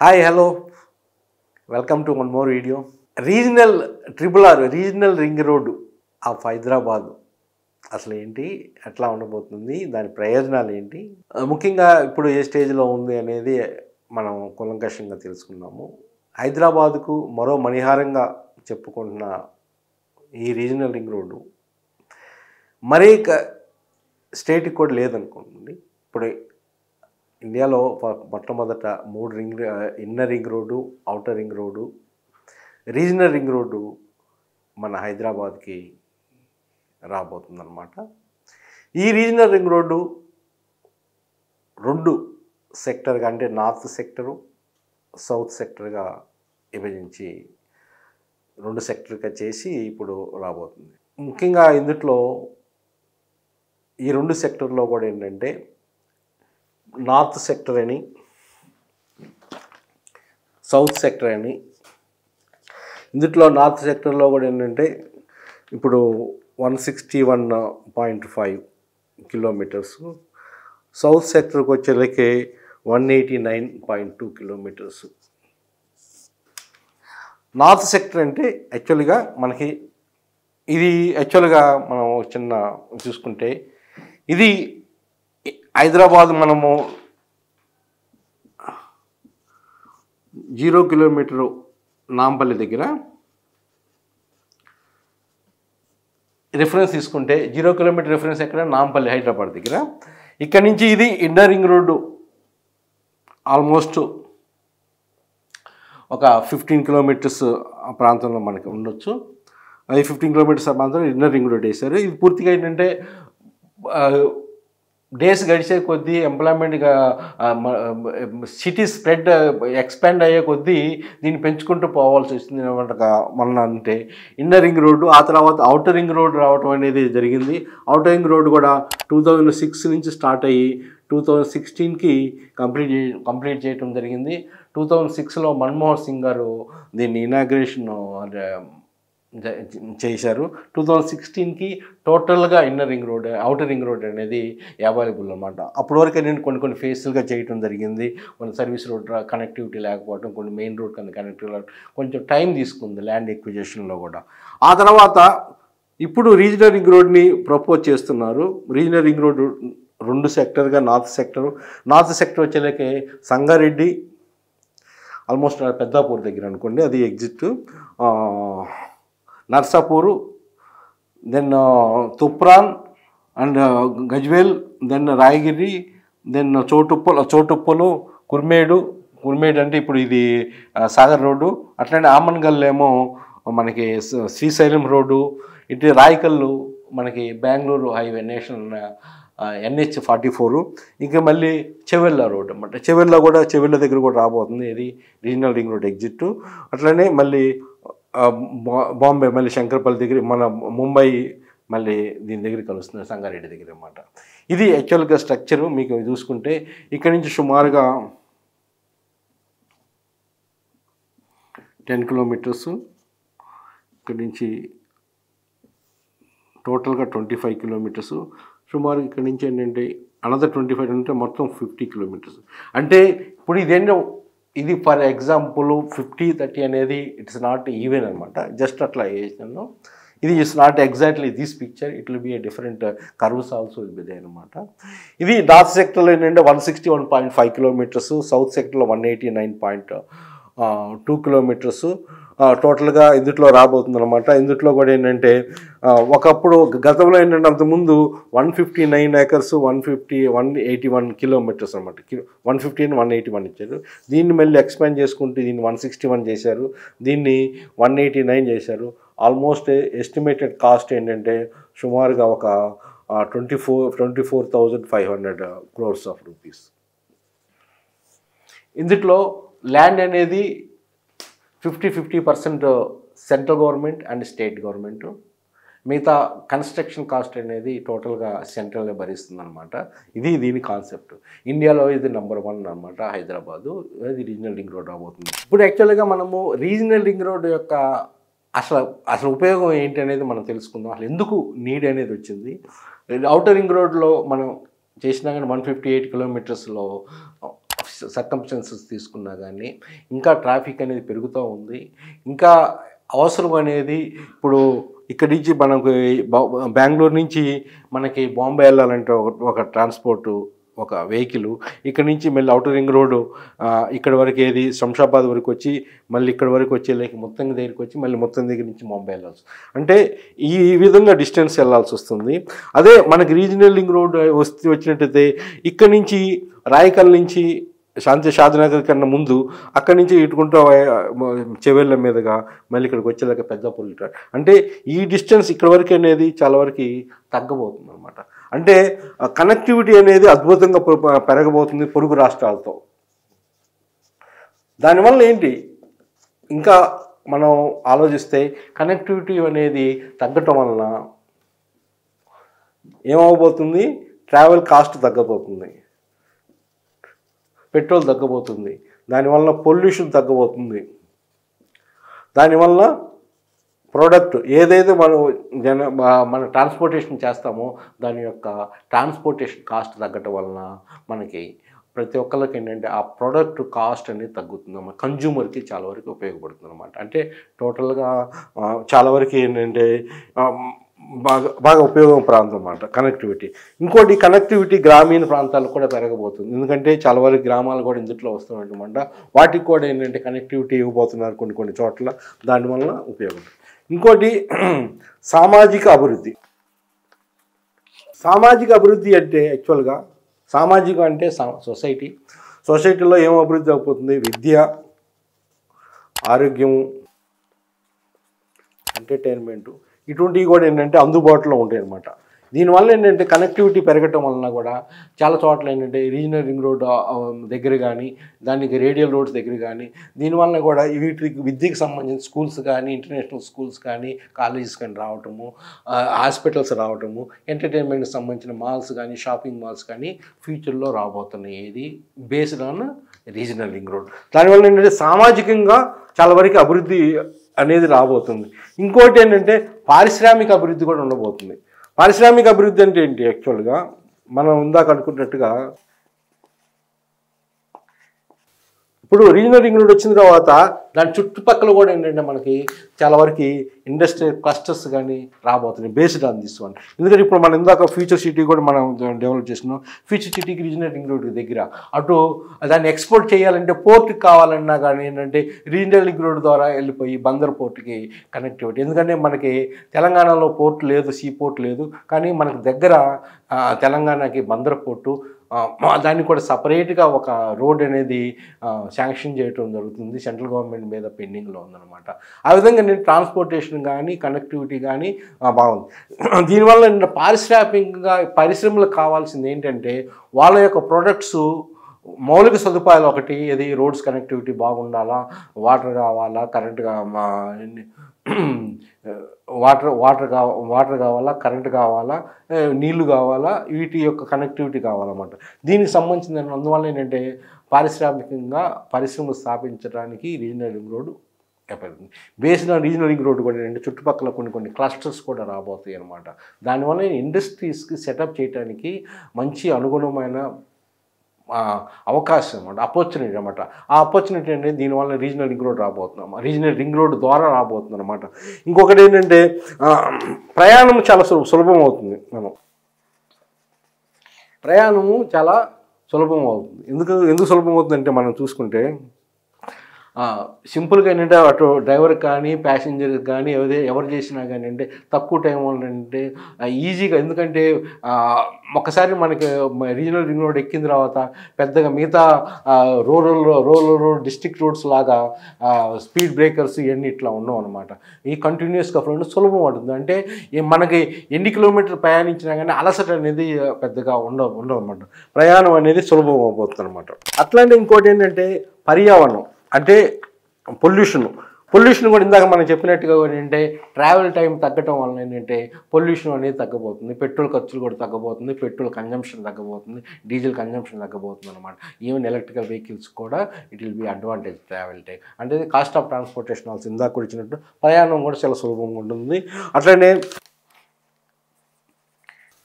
Hi, hello. Welcome to one more video. Regional regional ring road of Hyderabad అసలు ఏంటి, ఎట్లా ఉండబోతుంది, దాని ప్రయోజనాలు ఏంటి, ముఖ్యంగా ఇప్పుడు ఏ స్టేజ్లో ఉంది అనేది మనం కూలంకషంగా తెలుసుకున్నాము. హైదరాబాద్కు మరో మణిహారంగా చెప్పుకుంటున్న ఈ రీజనల్ రింగ్ రోడ్డు మరీ స్టేట్కి కూడా లేదనుకోండి. ఇప్పుడు ఇండియాలో మొట్టమొదట 3 inner ring road, outer ring road, regional ring road మన హైదరాబాద్కి రాబోతుందన్నమాట. ఈ రీజనల్ రింగ్ రోడ్డు 2 సెక్టర్గా, అంటే నార్త్ సెక్టరు, సౌత్ సెక్టర్గా విభజించి 2 సెక్టర్గా చేసి ఇప్పుడు రాబోతుంది. ముఖ్యంగా ఇందులో ఈ 2 సెక్టర్లో కూడా ఏంటంటే నార్త్ సెక్టర్ అని, సౌత్ సెక్టర్ అని. ఇందులో నార్త్ సెక్టర్లో కూడా ఏంటంటే ఇప్పుడు 161.5 కిలోమీటర్స్, సౌత్ సెక్టర్కి వచ్చేసరికి 189.2 కిలోమీటర్స్. నార్త్ సెక్టర్ అంటే యాక్చువల్గా మనకి ఇది యాక్చువల్గా మనం చిన్న చూసుకుంటే ఇది హైదరాబాద్ మనము 0 కిలోమీటరు నాంపల్లి దగ్గర రిఫరెన్స్ తీసుకుంటే 0 కిలోమీటర్ రిఫరెన్స్ ఎక్కడ, నాంపల్లి హైదరాబాద్ దగ్గర. ఇక్కడ నుంచి ఇది ఇన్నర్ రింగ్ రోడ్డు ఆల్మోస్ట్ ఒక 15 కిలోమీటర్స్ ప్రాంతంలో మనకి ఉండొచ్చు. అది 15 కిలోమీటర్స్ ప్రాంతంలో ఇన్నర్ రింగ్ రోడ్ వేశారు. ఇది పూర్తిగా ఏంటంటే డేస్ గడిచే కొద్దీ ఎంప్లాయ్మెంట్గా సిటీ ఎక్స్పాండ్ అయ్యే కొద్దీ దీన్ని పెంచుకుంటూ పోవాల్సి వస్తుంది అనమాట. మన అంటే ఇన్నర్ రింగ్ రోడ్డు, ఆ తర్వాత అవుటర్ రింగ్ రోడ్డు రావడం అనేది జరిగింది. అవుటర్ రింగ్ రోడ్డు కూడా 2006 నుంచి స్టార్ట్ అయ్యి 2016కి కంప్లీట్ చేయడం జరిగింది. 2006లో మన్మోహన్ సింగ్ గారు దీన్ని ఇనాగ్రేషన్ చేశారు. 2016కి టోటల్గా inner ring road, outer ring road అనేది అవైలబుల్ అనమాట. అప్పటి వరకు నేను కొన్ని ఫేస్లుగా చేయడం జరిగింది. కొన్ని సర్వీస్ రోడ్ కనెక్టివిటీ లేకపోవడం, కొన్ని మెయిన్ రోడ్ కనెక్టివిటీ కొంచెం టైం తీసుకుంది ల్యాండ్ ఎక్విజిషన్లో కూడా. ఆ తర్వాత ఇప్పుడు రీజనల్ రింగ్ రోడ్ని ప్రపోజ్ చేస్తున్నారు. రీజనల్ రింగ్ రోడ్ 2 సెక్టర్గా, నార్త్ సెక్టర్ వచ్చేలాకే సంగారెడ్డి, ఆల్మోస్ట్ పెద్దాపూర్ దగ్గర అనుకోండి, అది exit, Narsapur, then Toopran and Gajwel, then Rayagiri, then Choutuppal, Kurmedu అంటే ఇప్పుడు ఇది సాగర్ రోడ్డు. అట్లనే ఆమన్గల్ ఏమో మనకి శ్రీశైలం రోడ్డు, ఇటు రాయకల్లు మనకి బెంగళూరు హైవే నేషనల్ NH-44, ఇంకా మళ్ళీ చెవెళ్ళ రోడ్ అన్నమాట. చెవెళ్ళ దగ్గర కూడా రాబోతుంది ఇది రీజనల్ రింగ్ రోడ్ ఎగ్జిట్. అట్లనే మళ్ళీ బాంబే, మళ్ళీ శంకర్పల్లి దగ్గర, మన ముంబై మళ్ళీ దీని దగ్గర కలుస్తుంది సంగారెడ్డి దగ్గర అన్నమాట. ఇది యాక్చువల్గా స్ట్రక్చరు. మీకు చూసుకుంటే ఇక్కడ నుంచి సుమారుగా 10 కిలోమీటర్స్, ఇక్కడ నుంచి టోటల్గా 25 కిలోమీటర్స్, సుమారు ఇక్కడ నుంచి ఏంటంటే అనదర్ 25 అంటే మొత్తం 50 కిలోమీటర్స్. అంటే ఇప్పుడు ఇది ఫర్ ఎగ్జాంపుల్ 50-30 అనేది ఇట్స్ నాట్ ఈవెన్ అనమాట. జస్ట్ అట్లా వేసాను. ఇది it's not exactly this picture, it will be a different curves also will be there అనమాట. ఇది నార్త్ సెక్టర్లో ఏంటంటే 161.5 కిలోమీటర్స్, సౌత్ సెక్టర్లో 189.2 కిలోమీటర్స్ టోటల్గా ఇందులో రాబోతుంది అనమాట. ఇందులో కూడా ఏంటంటే ఒకప్పుడు గతంలో ఏంటంటే అంతకుముందు 159 ఏకర్స్, 181 కిలోమీటర్స్ అనమాట. 150 and 181 ఇచ్చారు. దీన్ని మళ్ళీ ఎక్స్పాండ్ చేసుకుంటే దీన్ని 161 చేశారు, దీన్ని 189 చేశారు. ఆల్మోస్ట్ ఎస్టిమేటెడ్ కాస్ట్ ఏంటంటే సుమారుగా ఒక 24,500 crores of rupees. ఇందులో ల్యాండ్ అనేది 50% central government and state government, మిగతా కన్స్ట్రక్షన్ కాస్ట్ అనేది టోటల్గా సెంట్రల్గా భరిస్తుంది అనమాట. ఇది దీని కాన్సెప్ట్. ఇండియాలో ఇది నెంబర్ 1 అనమాట హైదరాబాదు. ఇది రీజనల్ రింగ్ రోడ్ రాబోతుంది. ఇప్పుడు యాక్చువల్గా మనము రీజనల్ రింగ్ రోడ్ యొక్క అసలు ఉపయోగం ఏంటి అనేది మనం తెలుసుకుందాం. అసలు ఎందుకు నీడ్ అనేది వచ్చింది. అవుటర్ రింగ్ రోడ్లో మనం చేసినా కానీ 158 కిలోమీటర్స్లో సర్కమ్స్టెన్సెస్ తీసుకున్నా కానీ ఇంకా ట్రాఫిక్ అనేది పెరుగుతూ ఉంది. ఇంకా అవసరం అనేది ఇప్పుడు ఇక్కడి నుంచి మనకు బెంగళూరు నుంచి మనకి బాంబే వెళ్ళాలంటే ఒక ట్రాన్స్పోర్టు, ఒక వెహికల్, ఇక్కడ నుంచి మళ్ళీ అవుటర్ రింగ్ రోడ్డు ఇక్కడ వరకు ఏది శంషాబాద్ వరకు వచ్చి మళ్ళీ ఇక్కడ వరకు వచ్చేలాకి మొత్తం దగ్గరికి వచ్చి మళ్ళీ మొత్తం దగ్గర నుంచి బాంబే వెళ్ళాల్సి, అంటే ఈ విధంగా డిస్టెన్స్ వెళ్ళాల్సి వస్తుంది. అదే మనకి రీజనల్ రింగ్ రోడ్ వచ్చినట్టయితే ఇక్కడ నుంచి రాయకల్ నుంచి షాద్నగర్ కన్నా ముందు అక్కడి నుంచి ఇటుకుంటూ చెవెళ్ళ మీదుగా మళ్ళీ ఇక్కడికి వచ్చేలాగా పెద్దపల్లి, అంటే ఈ డిస్టెన్స్ ఇక్కడ వరకు అనేది చాలా వరకు తగ్గబోతుంది అనమాట. అంటే కనెక్టివిటీ అనేది అద్భుతంగా పెరగబోతుంది పొరుగు రాష్ట్రాలతో. దానివల్ల ఏంటి, ఇంకా మనం ఆలోచిస్తే కనెక్టివిటీ అనేది తగ్గటం వలన ఏమవబోతుంది, ట్రావెల్ కాస్ట్ తగ్గబోతుంది, పెట్రోల్ తగ్గబోతుంది, దానివల్ల పొల్యూషన్ తగ్గబోతుంది, దానివల్ల ప్రోడక్ట్ ఏదైతే మన ట్రాన్స్పోర్టేషన్ చేస్తామో దాని యొక్క ట్రాన్స్పోర్టేషన్ కాస్ట్ తగ్గటం వలన మనకి ప్రతి ఒక్కరికి ఏంటంటే ఆ ప్రోడక్ట్ కాస్ట్ అనేది తగ్గుతుంది అన్నమాట. కన్జ్యూమర్కి చాలా వరకు ఉపయోగపడుతుంది అనమాట. అంటే టోటల్గా చాలా వరకు ఏంటంటే బాగా ఉపయోగం ప్రాంతం అన్నమాట కనెక్టివిటీ. ఇంకోటి కనెక్టివిటీ గ్రామీణ ప్రాంతాలకు కూడా పెరగబోతుంది, ఎందుకంటే చాలా వరకు గ్రామాలు కూడా ఇందులో వస్తున్నమాట. వాటికి కూడా ఏంటంటే కనెక్టివిటీ ఇవ్వబోతున్నారు కొన్ని చోట్ల, దానివల్ల ఉపయోగం. ఇంకోటి సామాజిక అభివృద్ధి. సామాజిక అభివృద్ధి అంటే యాక్చువల్గా సామాజిక అంటే సొసైటీలో ఏం అభివృద్ధి అయిపోతుంది, విద్య, ఆరోగ్యము, ఎంటర్టైన్మెంటు, ఇటువంటివి కూడా ఏంటంటే అందుబాటులో ఉంటాయి అన్నమాట. దీనివల్ల ఏంటంటే కనెక్టివిటీ పెరగటం వలన కూడా చాలా చోట్ల ఏంటంటే రీజనల్ రింగ్ రోడ్ దగ్గర కానీ దానికి రేడియల్ రోడ్స్ దగ్గర కానీ దీనివల్ల కూడా వీటికి విద్యకు సంబంధించిన స్కూల్స్ కానీ ఇంటర్నేషనల్ స్కూల్స్ కానీ కాలేజెస్ కానీ రావటము, హాస్పిటల్స్ రావటము, ఎంటర్టైన్మెంట్కి సంబంధించిన మాల్స్ కానీ షాపింగ్ మాల్స్ కానీ ఫ్యూచర్లో రాబోతున్నాయి. ఇది based on regional ring road. దానివల్ల ఏంటంటే సామాజికంగా చాలా వరకు అభివృద్ధి అనేది రాబోతుంది. ఇంకోటి ఏంటంటే పారిశ్రామిక అభివృద్ధి కూడా ఉండబోతుంది. పారిశ్రామిక అభివృద్ధి అంటే ఏంటి, యాక్చువల్గా మనం ఇందాక అనుకున్నట్టుగా ఇప్పుడు రీజనల్ రింగ్ రోడ్ వచ్చిన తర్వాత దాని చుట్టుపక్కల కూడా ఏంటంటే మనకి చాలా వరకు ఇండస్ట్రియల్ క్లస్టర్స్ కానీ రాబోతున్నాయి బేస్డ్ ఆన్ దిస్ వన్. ఎందుకంటే ఇప్పుడు మనం ఇందాక ఫ్యూచర్ సిటీ కూడా మనం డెవలప్ చేస్తున్నాం. ఫ్యూచర్ సిటీకి రీజనల్ రింగ్ రోడ్ దగ్గర అటు దాన్ని ఎక్స్పోర్ట్ చేయాలంటే పోర్ట్కి కావాలన్నా కానీ ఏంటంటే రీజనల్ రింగ్ రోడ్ ద్వారా వెళ్ళిపోయి బందర్ పోర్ట్కి కనెక్టివిటీ. ఎందుకంటే మనకి తెలంగాణలో పోర్ట్ లేదు, సీ పోర్ట్ లేదు, కానీ మనకు దగ్గర తెలంగాణకి బందర్ పోర్టు, దాన్ని కూడా సపరేట్గా ఒక రోడ్ అనేది శాంక్షన్ చేయడం జరుగుతుంది. సెంట్రల్ గవర్నమెంట్ మీద పెండింగ్లో ఉందన్నమాట. ఆ విధంగా నేను ట్రాన్స్పోర్టేషన్ కానీ కనెక్టివిటీ కానీ బాగుంది. దీనివల్ల పారిశ్రామికంగా పరిశ్రమలకు కావాల్సింది ఏంటంటే వాళ్ళ యొక్క ప్రొడక్ట్స్ మౌలిక సదుపాయాలు ఒకటి, ఇది రోడ్స్ కనెక్టివిటీ బాగుండాలా, వాటర్ కావాలా, కరెంట్ వాటర్ కావాలా, కరెంట్ కావాలా, నీళ్లు కావాలా, వీటి యొక్క కనెక్టివిటీ కావాలన్నమాట. దీనికి సంబంధించిన అందువల్ల ఏంటంటే పారిశ్రామికంగా పరిశ్రమలు స్థాపించడానికి రీజనల్ రింగ్ రోడ్డు ఏర్పడుతుంది. Based on regional ring road కూడా ఏంటంటే చుట్టుపక్కల కొన్ని క్లస్టర్స్ కూడా రాబోతాయి అన్నమాట. దానివల్ల ఇండస్ట్రీస్కి సెటప్ చేయడానికి మంచి అనుగుణమైన అవకాశం అన్నమాట, ఆపర్చునిటీ అన్నమాట. ఆ ఆపర్చునిటీ అనేది దీనివల్ల రీజనల్ రింగ్ రోడ్ రాబోతున్నాం, రీజనల్ రింగ్ రోడ్ ద్వారా రాబోతుంది అనమాట. ఇంకొకటి ఏంటంటే ప్రయాణం చాలా సులభం అవుతుంది. ప్రయాణము చాలా సులభం అవుతుంది. ఎందుకు సులభం అవుతుందంటే మనం చూసుకుంటే సింపుల్గా ఏంటంటే అటు డ్రైవర్కి కానీ ప్యాసింజర్కి కానీ ఎవరు చేసినా కానీ అంటే తక్కువ టైం అంటే ఈజీగా, ఎందుకంటే ఒకసారి మనకి రీజనల్ రింగ్ రోడ్ ఎక్కిన తర్వాత పెద్దగా మిగతా రూరల్ రోడ్ డిస్ట్రిక్ట్ రోడ్స్ లాగా స్పీడ్ బ్రేకర్స్ ఇవన్నీ ఇట్లా ఉండవు అనమాట. ఈ కంటిన్యూస్గా ఫ్రెండ్ సులభం ఉంటుంది. అంటే మనకి ఎన్ని కిలోమీటర్లు ప్రయాణించినా కానీ అలసట అనేది పెద్దగా ఉండవు అనమాట. ప్రయాణం అనేది సులభం అయిపోతుంది అనమాట. అట్లాంటి ఇంకోటి ఏంటంటే పర్యావరణం అంటే పొల్యూషన్ కూడా ఇందాక మనం చెప్పినట్టుగా ఏంటంటే ట్రావెల్ టైం తగ్గటం వలన ఏంటంటే పొల్యూషన్ అనేది తగ్గబోతుంది, పెట్రోల్ ఖర్చులు కూడా తగ్గబోతుంది, పెట్రోల్ కన్జంప్షన్ తగ్గబోతుంది, డీజిల్ కన్జంప్షన్ తగ్గబోతుంది అనమాట. ఈవెన్ ఎలక్ట్రికల్ వెహికల్స్ కూడా it will B advantage travel time. అంటే కాస్ట్ ఆఫ్ ట్రాన్స్పోర్టేషన్ ఆల్సో ఇందాక కూడా ఇచ్చినట్టు ప్రయాణం కూడా చాలా సులభంగా ఉంటుంది. అట్లనే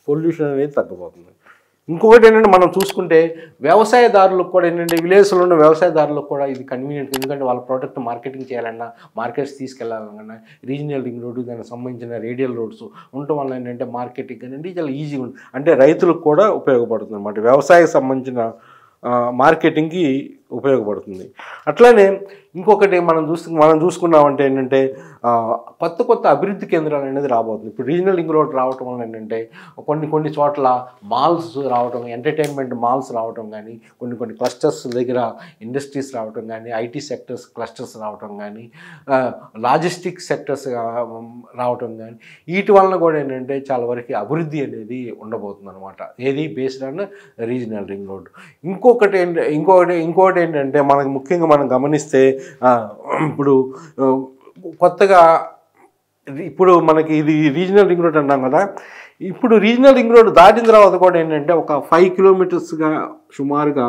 పొల్యూషన్ అనేది తగ్గబోతుంది. ఇంకొకటి ఏంటంటే మనం చూసుకుంటే వ్యవసాయదారులకు కూడా ఏంటంటే విలేజ్లో ఉన్న వ్యవసాయదారులకు కూడా ఇది కన్వీనియంట్, ఎందుకంటే వాళ్ళ ప్రోడక్ట్ మార్కెటింగ్ చేయాలన్నా, మార్కెట్స్ తీసుకెళ్లాలన్నా రీజనల్ రింగ్ రోడ్డు, దానికి సంబంధించిన రేడియల్ రోడ్స్ ఉండటం వల్ల ఏంటంటే మార్కెటింగ్ అనేది చాలా ఈజీగా ఉంటుంది. అంటే రైతులకు కూడా ఉపయోగపడుతుంది అన్నమాట, వ్యవసాయకు సంబంధించిన మార్కెటింగ్కి ఉపయోగపడుతుంది. అట్లానే ఇంకొకటి మనం చూసుకున్నామంటే ఏంటంటే కొత్త అభివృద్ధి కేంద్రాలు అనేది రాబోతుంది. ఇప్పుడు రీజనల్ రింగ్ రోడ్ రావటం వల్ల ఏంటంటే కొన్ని చోట్ల మాల్స్ రావటం, ఎంటర్టైన్మెంట్ మాల్స్ రావటం కానీ, కొన్ని క్లస్టర్స్ దగ్గర ఇండస్ట్రీస్ రావటం కానీ, ఐటీ సెక్టర్స్ క్లస్టర్స్ రావటం కానీ, లాజిస్టిక్ సెక్టర్స్ రావటం కానీ, వీటి వలన కూడా ఏంటంటే చాలా వరకు అభివృద్ధి అనేది ఉండబోతుంది అనమాట. ఏది based on regional ring road. ఇంకోటి ఏంటంటే మనకు ముఖ్యంగా మనం గమనిస్తే ఇప్పుడు కొత్తగా ఇప్పుడు మనకి ఇది రీజనల్ రింగ్ రోడ్ అన్నాం కదా, ఇప్పుడు రీజనల్ రింగ్ రోడ్ దాటిన తర్వాత కూడా ఏంటంటే ఒక 5 కిలోమీటర్స్గా సుమారుగా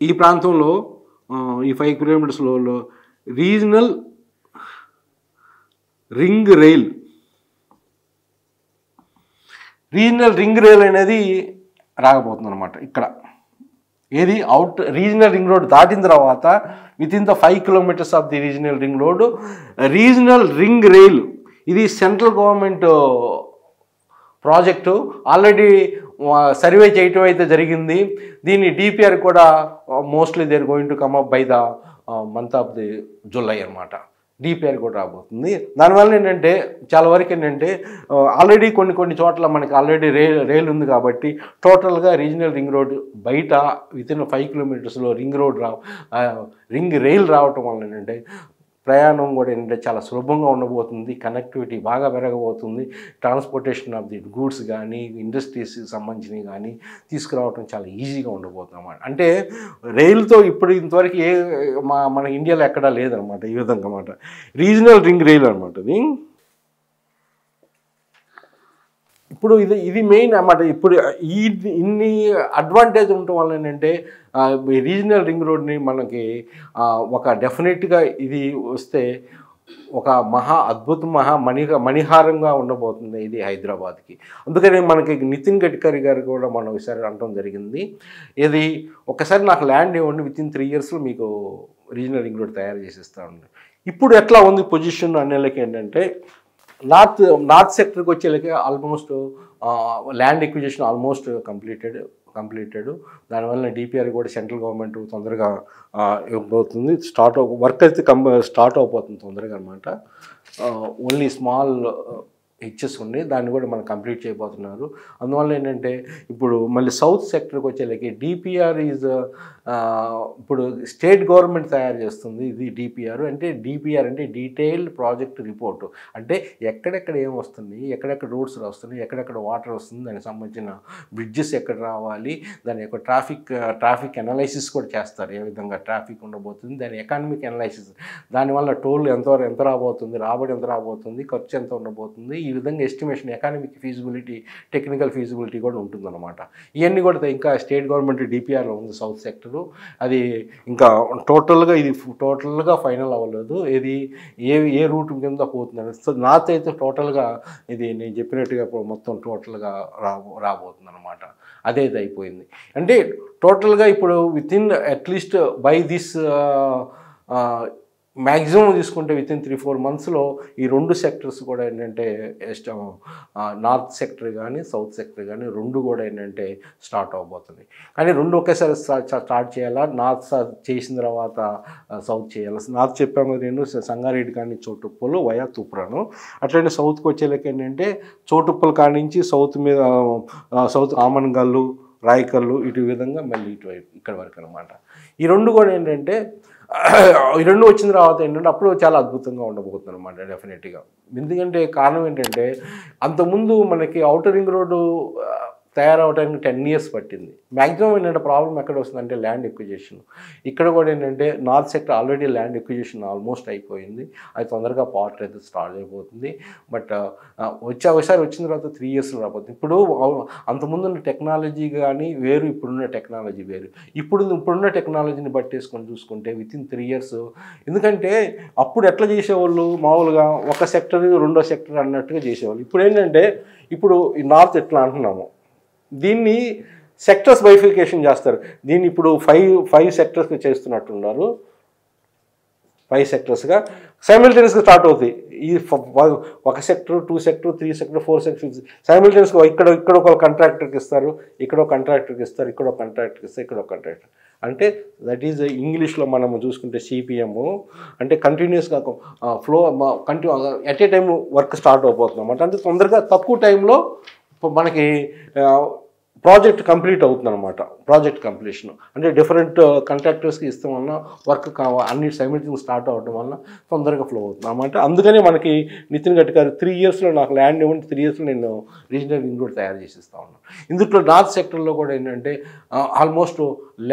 ఈ ప్రాంతంలో ఈ 5 కిలోమీటర్స్లో రీజనల్ రింగ్ రైల్ అనేది రాకపోతుంది అనమాట. ఇక్కడ ఏది రీజనల్ రింగ్ రోడ్ దాటిన తర్వాత within the 5 kilometres of the regional ring road regional ring rail, ఇది central government project. Already survey చేయటం అయితే జరిగింది. దీన్ని డిపిఆర్ కూడా mostly they are going to come up by the month of the July అనమాట. DPR కూడా రాబోతుంది. దానివల్ల ఏంటంటే చాలా వరకు ఏంటంటే ఆల్రెడీ కొన్ని చోట్ల మనకి ఆల్రెడీ రైల్ ఉంది కాబట్టి టోటల్గా రీజనల్ రింగ్ రోడ్ బయట వితిన్ 5 కిలోమీటర్స్లో రింగ్ రైల్ రావటం వల్ల ఏంటంటే ప్రయాణం కూడా ఏంటంటే చాలా సులభంగా ఉండబోతుంది, కనెక్టివిటీ బాగా పెరగబోతుంది, ట్రాన్స్పోర్టేషన్ ఆఫ్ ది గూడ్స్ కానీ ఇండస్ట్రీస్కి సంబంధించినవి కానీ తీసుకురావడం చాలా ఈజీగా ఉండబోతుంది అన్నమాట. అంటే రైలుతో ఇప్పుడు ఇంతవరకు మన ఇండియాలో ఎక్కడా లేదనమాట ఈ విధంగా అన్నమాట. రీజనల్ రింగ్ రైల్ అనమాట ఇది. ఇప్పుడు ఇది మెయిన్ అన్నమాట. ఇప్పుడు ఇన్ని అడ్వాంటేజ్ ఉండటం వల్ల ఏంటంటే రీజనల్ రింగ్ రోడ్ని మనకి ఒక డెఫినెట్గా ఇది వస్తే ఒక మణిహారంగా ఉండబోతుంది ఇది హైదరాబాద్కి. అందుకని మనకి నితిన్ గడ్కరీ గారు కూడా మనం ఒకసారి అనడం జరిగింది, ఇది ఒకసారి నాకు ల్యాండ్ ఇవ్వండి, వితిన్ 3 ఇయర్స్లో మీకు రీజనల్ రింగ్ రోడ్ తయారు చేసేస్తా ఉంది. ఇప్పుడు ఎట్లా ఉంది పొజిషన్ అనేలకి ఏంటంటే నార్త్ సెక్టర్కి వచ్చేలకి almost land acquisition almost completed. దానివల్ల డిపిఆర్ కూడా సెంట్రల్ గవర్నమెంట్ తొందరగా ఇవ్వబోతుంది. వర్క్ అయితే స్టార్ట్ అయిపోతుంది తొందరగా అనమాట. ఓన్లీ స్మాల్ హెచ్ఎస్ ఉండి దాన్ని కూడా మనం కంప్లీట్ చేయబోతున్నారు. అందువల్ల ఏంటంటే ఇప్పుడు మళ్ళీ సౌత్ సెక్టర్కి వచ్చేలకి డిపిఆర్ ఇప్పుడు స్టేట్ గవర్నమెంట్ తయారు చేస్తుంది ఇది డిపిఆర్. అంటే డిపిఆర్ అంటే డీటెయిల్డ్ ప్రాజెక్ట్ రిపోర్ట్. అంటే ఎక్కడెక్కడ ఏం వస్తుంది, ఎక్కడెక్కడ రోడ్స్ వస్తున్నాయి, ఎక్కడెక్కడ వాటర్ వస్తుంది, దానికి సంబంధించిన బ్రిడ్జెస్ ఎక్కడ రావాలి, దాని యొక్క ట్రాఫిక్ అనాలైసిస్ కూడా చేస్తారు, ఏ విధంగా ట్రాఫిక్ ఉండబోతుంది, దాని ఎకానమిక్ అనాలైసిస్, దానివల్ల టోల్ ఎంత రాబోతుంది, రాబడి ఎంత రాబోతుంది, ఖర్చు ఎంత ఉండబోతుంది, ఈ విధంగా estimation economic feasibility, technical feasibility కూడా ఉంటుందన్నమాట. ఇవన్నీ కూడా ఇంకా స్టేట్ గవర్నమెంట్ డిపిఆర్లో ఉంది సౌత్ సెక్టరు. అది ఇంకా టోటల్గా ఫైనల్ అవ్వలేదు, ఇది ఏ రూట్ కింద పోతుంది. సో నార్త్ అయితే టోటల్గా ఇది నేను చెప్పినట్టుగా మొత్తం టోటల్గా రాబోతుంది అనమాట. అదే ఇది అయిపోయింది. అంటే టోటల్గా ఇప్పుడు within at least by this maximum తీసుకుంటే వితిన్ 3-4 మంత్స్లో ఈ 2 సెక్టర్స్ కూడా ఏంటంటే నార్త్ సెక్టర్ కానీ సౌత్ సెక్టర్ కానీ 2 కూడా ఏంటంటే స్టార్ట్ అవబోతుంది. కానీ 2 ఒకేసారి స్టార్ట్ చేయాలా, నార్త్ చేసిన తర్వాత సౌత్ చేయాలి. నార్త్ చెప్పాము నేను సంగారెడ్డి కానీ చోటుప్పలు వయా తూప్రాను. అట్లనే సౌత్కి వచ్చేలకి ఏంటంటే చోటుప్పలు కానించి సౌత్ ఆమన్గల్లు, రాయకల్లు ఇటు విధంగా మళ్ళీ ఇటువైపు ఇక్కడ వరకు అనమాట. ఈ 2 కూడా ఏంటంటే ఈ 2 వచ్చిన తర్వాత ఏంటంటే అప్పుడు చాలా అద్భుతంగా ఉండబోతుంది అనమాట డెఫినెట్గా. ఎందుకంటే కారణం ఏంటంటే అంతకుముందు మనకి ఔటర్ రింగ్ రోడ్డు తయారవడానికి 10 years పట్టింది. మ్యాక్సిమం ఏంటంటే ప్రాబ్లం ఎక్కడ వస్తుందంటే ల్యాండ్ ఎక్విజిషన్. ఇక్కడ కూడా ఏంటంటే north sector already land acquisition almost అయిపోయింది. అది తొందరగా పార్ట్ అయితే స్టార్ట్ అయిపోతుంది. బట్ ఒకసారి వచ్చిన తర్వాత 3 yearsలో రాబోతుంది. ఇప్పుడు అంతకుముందున్న టెక్నాలజీ కానీ వేరు, ఇప్పుడున్న టెక్నాలజీ వేరు. ఇప్పుడున్న టెక్నాలజీని బట్టేసుకొని చూసుకుంటే వితిన్ 3 years. ఎందుకంటే అప్పుడు ఎట్లా చేసేవాళ్ళు మామూలుగా ఒక సెక్టర్ రెండో సెక్టర్ అన్నట్టుగా చేసేవాళ్ళు. ఇప్పుడు ఏంటంటే ఇప్పుడు ఈ నార్త్ ఎట్లా అంటున్నాము, దీన్ని సెక్టర్స్ బైఫికేషన్ చేస్తారు. దీన్ని ఇప్పుడు ఫైవ్ సెక్టర్స్గా చేస్తున్నట్టున్నారు. 5 సెక్టర్స్గా సైమిల్టేనియస్గా స్టార్ట్ అవుతాయి. ఈ ఒక సెక్టర్, 2 సెక్టర్, 3 సెక్టర్, 4 సెక్టర్స్ సైమిల్టేనియస్గా ఇక్కడ ఒక కాంట్రాక్టర్కి ఇస్తారు, ఇక్కడ ఒక కాంట్రాక్టర్కి ఇస్తారు, ఇక్కడ ఒక కాంట్రాక్టర్కి ఇస్తారు, ఇక్కడ ఒక కాంట్రాక్టర్. అంటే దట్ ఈజ్ ఇంగ్లీష్లో మనం చూసుకుంటే CPM అంటే కంటిన్యూస్గా flow at a time work start అయిపోతుంది అన్నమాట. అంటే తొందరగా తక్కువ టైంలో మనకి ప్రాజెక్ట్ కంప్లీట్ అవుతుంది అనమాట. ప్రాజెక్ట్ కంప్లీషన్ అంటే డిఫరెంట్ కాంట్రాక్టర్స్కి ఇస్తాం వల్ల వర్క్ అన్ని సైమిల్టేనియస్గా స్టార్ట్ అవ్వడం వల్ల తొందరగా ఫ్లో అవుతుంది అన్నమాట. అందుకని మనకి నితిన్ గడ్కరీ 3 yearsలో నాకు ల్యాండ్ ఇవ్వండి, 3 yearsలో నేను రీజనల్ రింగ్ రోడ్ తయారు చేసి ఇస్తా ఉన్నాను. ఇందులో నార్త్ సెక్టర్లో కూడా ఏంటంటే ఆల్మోస్ట్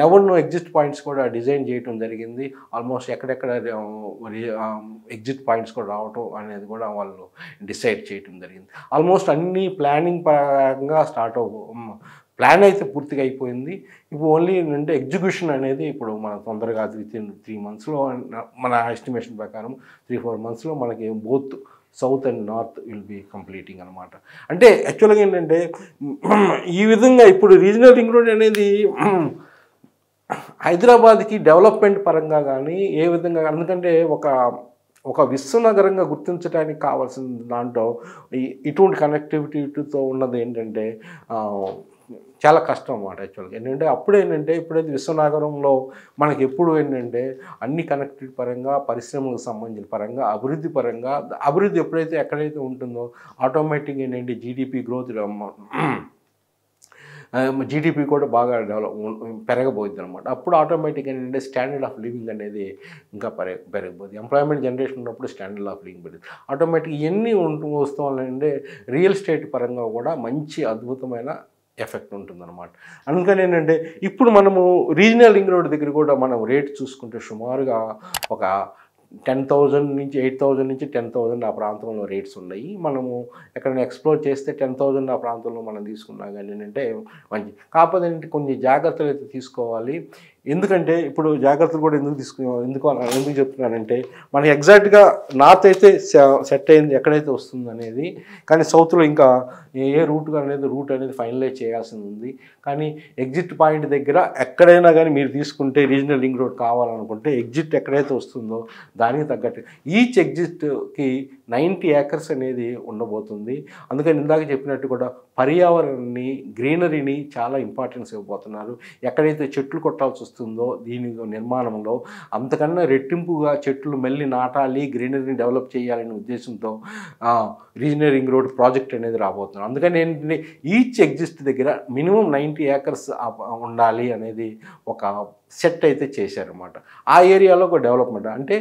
11 ఎగ్జిట్ పాయింట్స్ కూడా డిజైన్ చేయడం జరిగింది. ఆల్మోస్ట్ ఎక్కడెక్కడ ఎగ్జిట్ పాయింట్స్ కూడా రావటం అనేది కూడా వాళ్ళు డిసైడ్ చేయడం జరిగింది. ఆల్మోస్ట్ అన్ని ప్లానింగ్ పరంగా స్టార్ట్ ప్లాన్ అయితే పూర్తిగా అయిపోయింది. ఇప్పుడు ఓన్లీ ఏంటంటే ఎగ్జిక్యూషన్ అనేది ఇప్పుడు మనం తొందరగా వితిన్ 3 monthsలో మన ఎస్టిమేషన్ ప్రకారం 3-4 monthsలో మనకి both south and north will be completing అనమాట. అంటే యాక్చువల్గా ఏంటంటే ఈ విధంగా ఇప్పుడు రీజనల్ రింగ్ రోడ్ అనేది హైదరాబాద్కి డెవలప్మెంట్ పరంగా కానీ ఏ విధంగా, ఎందుకంటే ఒక విశ్వనగరంగా గుర్తించడానికి కావాల్సిన దాంట్లో ఇటువంటి కనెక్టివిటీతో ఉన్నది ఏంటంటే చాలా కష్టం అన్నమాట. యాక్చువల్గా ఏంటంటే ఇప్పుడైతే విశ్వనగరంలో మనకి ఎప్పుడు ఏంటంటే అన్ని కనెక్టివిటీ పరంగా, పరిశ్రమలకు సంబంధించిన పరంగా, అభివృద్ధి ఎప్పుడైతే ఎక్కడైతే ఉంటుందో ఆటోమేటిక్గా ఏంటంటే జీడిపి కూడా బాగా పెరగబోద్ది అనమాట. అప్పుడు ఆటోమేటిక్గా ఏంటంటే స్టాండర్డ్ ఆఫ్ లివింగ్ అనేది ఇంకా పెరగబోద్ది. ఎంప్లాయ్మెంట్ జనరేషన్ ఉన్నప్పుడు స్టాండర్డ్ ఆఫ్ లివింగ్ పెరుగుతుంది. ఆటోమేటిక్గా ఇవన్నీ వస్తూ వస్తాయంటే రియల్ ఎస్టేట్ పరంగా కూడా మంచి అద్భుతమైన ఎఫెక్ట్ ఉంటుందన్నమాట. అందుకని ఏంటంటే ఇప్పుడు మనము రీజనల్ రింగ్ రోడ్ దగ్గర కూడా మనం రేట్ చూసుకుంటే సుమారుగా ఒక 10,000 నుంచి 8,000 నుంచి 10,000 ఆ ప్రాంతంలో రేట్స్ ఉన్నాయి. మనము ఎక్కడైనా ఎక్స్ప్లోర్ చేస్తే 10,000 ఆ ప్రాంతంలో మనం తీసుకున్నా కానీ ఏంటంటే మంచి. కాకపోతే ఏంటంటే కొన్ని జాగ్రత్తలు అయితే తీసుకోవాలి. ఎందుకంటే ఇప్పుడు జాగ్రత్తలు కూడా ఎందుకు చెప్తున్నానంటే మనకి ఎగ్జాక్ట్గా నార్త్ అయితే సెట్ అయింది ఎక్కడైతే వస్తుంది అనేది, కానీ సౌత్లో ఇంకా ఏ రూట్ అనేది ఫైనలైజ్ చేయాల్సింది ఉంది. కానీ ఎగ్జిట్ పాయింట్ దగ్గర ఎక్కడైనా కానీ మీరు తీసుకుంటే రీజనల్ రింగ్ రోడ్ కావాలనుకుంటే ఎగ్జిట్ ఎక్కడైతే వస్తుందో దానికి తగ్గట్టు ఈచ్ ఎగ్జిట్కి 90 acres అనేది ఉండబోతుంది. అందుకని ఇందాక చెప్పినట్టు కూడా పర్యావరణాన్ని, గ్రీనరీని చాలా ఇంపార్టెన్స్ ఇవ్వబోతున్నారు. ఎక్కడైతే చెట్లు కొట్టాల్సి వస్తుందో దీని నిర్మాణంలో అంతకన్నా రెట్టింపుగా చెట్లు మళ్ళీ నాటాలి, గ్రీనరీని డెవలప్ చేయాలనే ఉద్దేశంతో రీజనల్ రింగ్ రోడ్ ప్రాజెక్ట్ అనేది రాబోతున్నారు. అందుకని ఏంటంటే ఈచ్ ఎగ్జిస్ట్ దగ్గర మినిమం 90 acres ఉండాలి అనేది ఒక సెట్ అయితే చేశారన్నమాట. ఆ ఏరియాలో ఒక డెవలప్మెంట్ అంటే